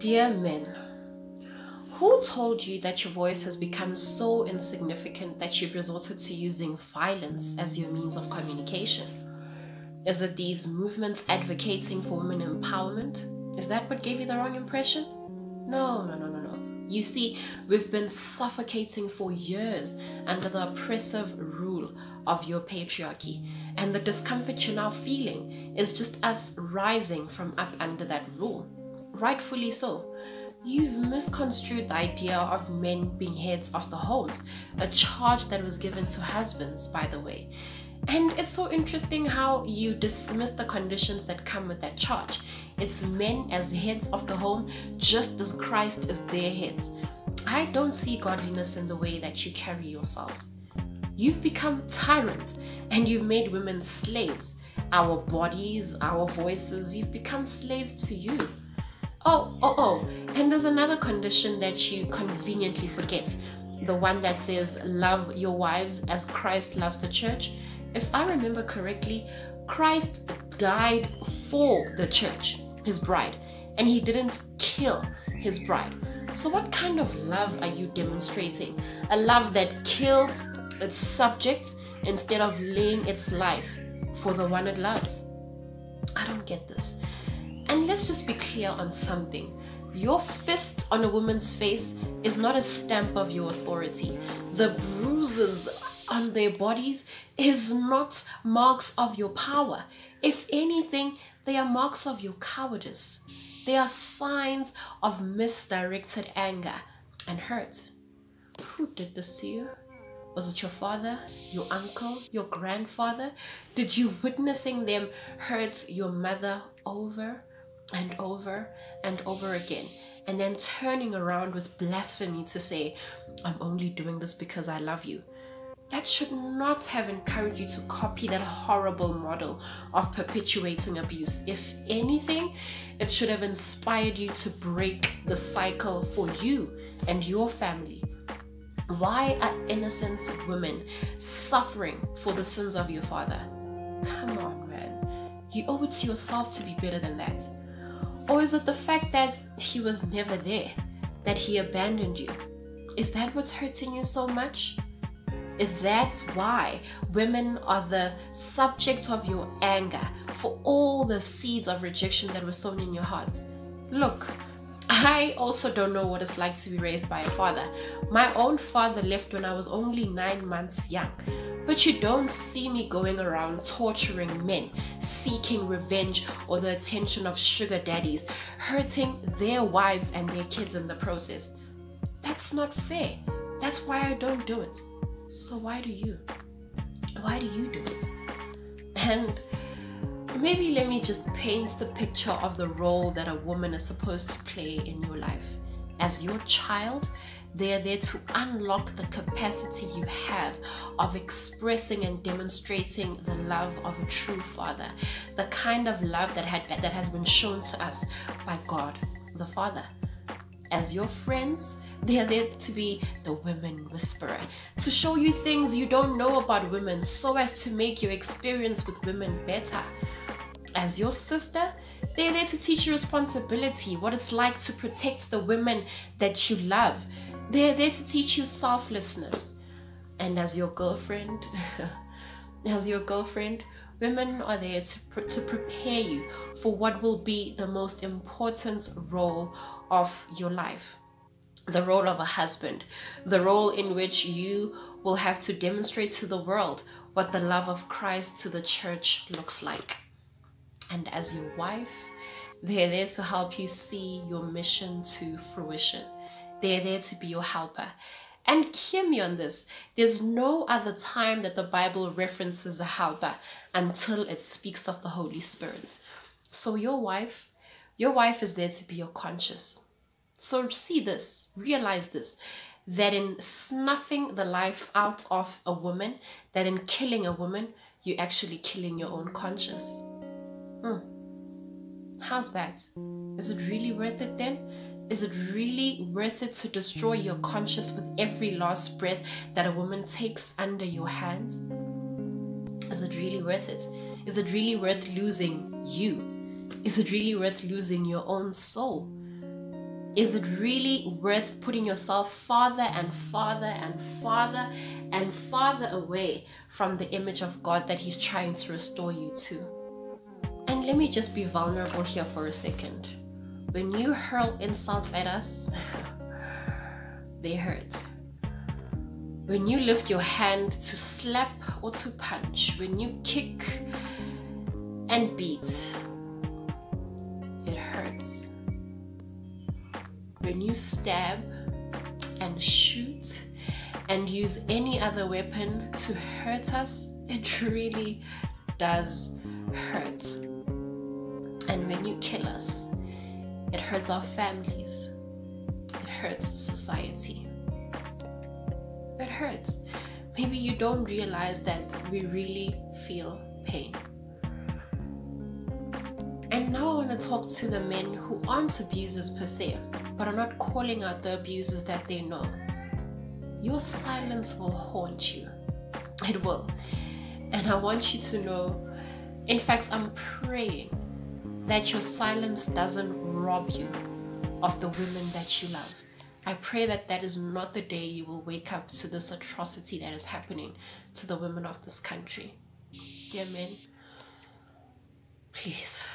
Dear men, who told you that your voice has become so insignificant that you've resorted to using violence as your means of communication? Is it these movements advocating for women empowerment? Is that what gave you the wrong impression? No. You see, we've been suffocating for years under the oppressive rule of your patriarchy, and the discomfort you're now feeling is just us rising from up under that rule. Rightfully so. You've misconstrued the idea of men being heads of the homes, a charge that was given to husbands, by the way. And it's so interesting how you dismiss the conditions that come with that charge. It's men as heads of the home, just as Christ is their heads. I don't see godliness in the way that you carry yourselves. You've become tyrants, and you've made women slaves. Our bodies, our voices, we've become slaves to you. And there's another condition that you conveniently forget. The one that says, love your wives as Christ loves the church. If I remember correctly, Christ died for the church, his bride, and he didn't kill his bride. So what kind of love are you demonstrating? A love that kills its subjects instead of laying its life for the one it loves? I don't get this. And let's just be clear on something. Your fist on a woman's face is not a stamp of your authority. The bruises on their bodies is not marks of your power. If anything, they are marks of your cowardice. They are signs of misdirected anger and hurt. Who did this to you? Was it your father, your uncle, your grandfather? Did you witnessing them hurt your mother over and over and over again, and then turning around with blasphemy to say, I'm only doing this because I love you? That should not have encouraged you to copy that horrible model of perpetuating abuse. If anything, it should have inspired you to break the cycle for you and your family. Why are innocent women suffering for the sins of your father? Come on, man. You owe it to yourself to be better than that. Or is it the fact that he was never there, that he abandoned you? Is that what's hurting you so much? Is that why women are the subject of your anger for all the seeds of rejection that were sown in your heart? Look, I also don't know what it's like to be raised by a father. My own father left when I was only 9 months young. But you don't see me going around torturing men, seeking revenge or the attention of sugar daddies, hurting their wives and their kids in the process. That's not fair. That's why I don't do it. So why do you? Why do you do it? And maybe let me just paint the picture of the role that a woman is supposed to play in your life. As your child, they are there to unlock the capacity you have of expressing and demonstrating the love of a true father, the kind of love that has been shown to us by God, the Father. As your friends, they are there to be the women whisperer, to show you things you don't know about women so as to make your experience with women better. As your sister, they're there to teach you responsibility, what it's like to protect the women that you love. They're there to teach you selflessness. And as your girlfriend, women are there to prepare you for what will be the most important role of your life. The role of a husband, the role in which you will have to demonstrate to the world what the love of Christ to the church looks like. And as your wife, they're there to help you see your mission to fruition. They're there to be your helper. And hear me on this. There's no other time that the Bible references a helper until it speaks of the Holy Spirit. So your wife is there to be your conscience. So see this, realize this, that in snuffing the life out of a woman, that in killing a woman, you're actually killing your own conscience. How's that? Is it really worth it then? Is it really worth it to destroy your conscience with every last breath that a woman takes under your hands? Is it really worth it? Is it really worth losing you? Is it really worth losing your own soul? Is it really worth putting yourself farther and farther and farther and farther away from the image of God that He's trying to restore you to? And let me just be vulnerable here for a second. When you hurl insults at us, they hurt. When you lift your hand to slap or to punch, when you kick and beat, it hurts. When you stab and shoot and use any other weapon to hurt us, it really does hurt. And when you kill us, it hurts our families. It hurts society. It hurts. Maybe you don't realize that we really feel pain. And now I want to talk to the men who aren't abusers per se, but are not calling out the abusers that they know. Your silence will haunt you. It will. And I want you to know, in fact, I'm praying that your silence doesn't rob you of the women that you love. I pray that that is not the day you will wake up to this atrocity that is happening to the women of this country. Dear men, please,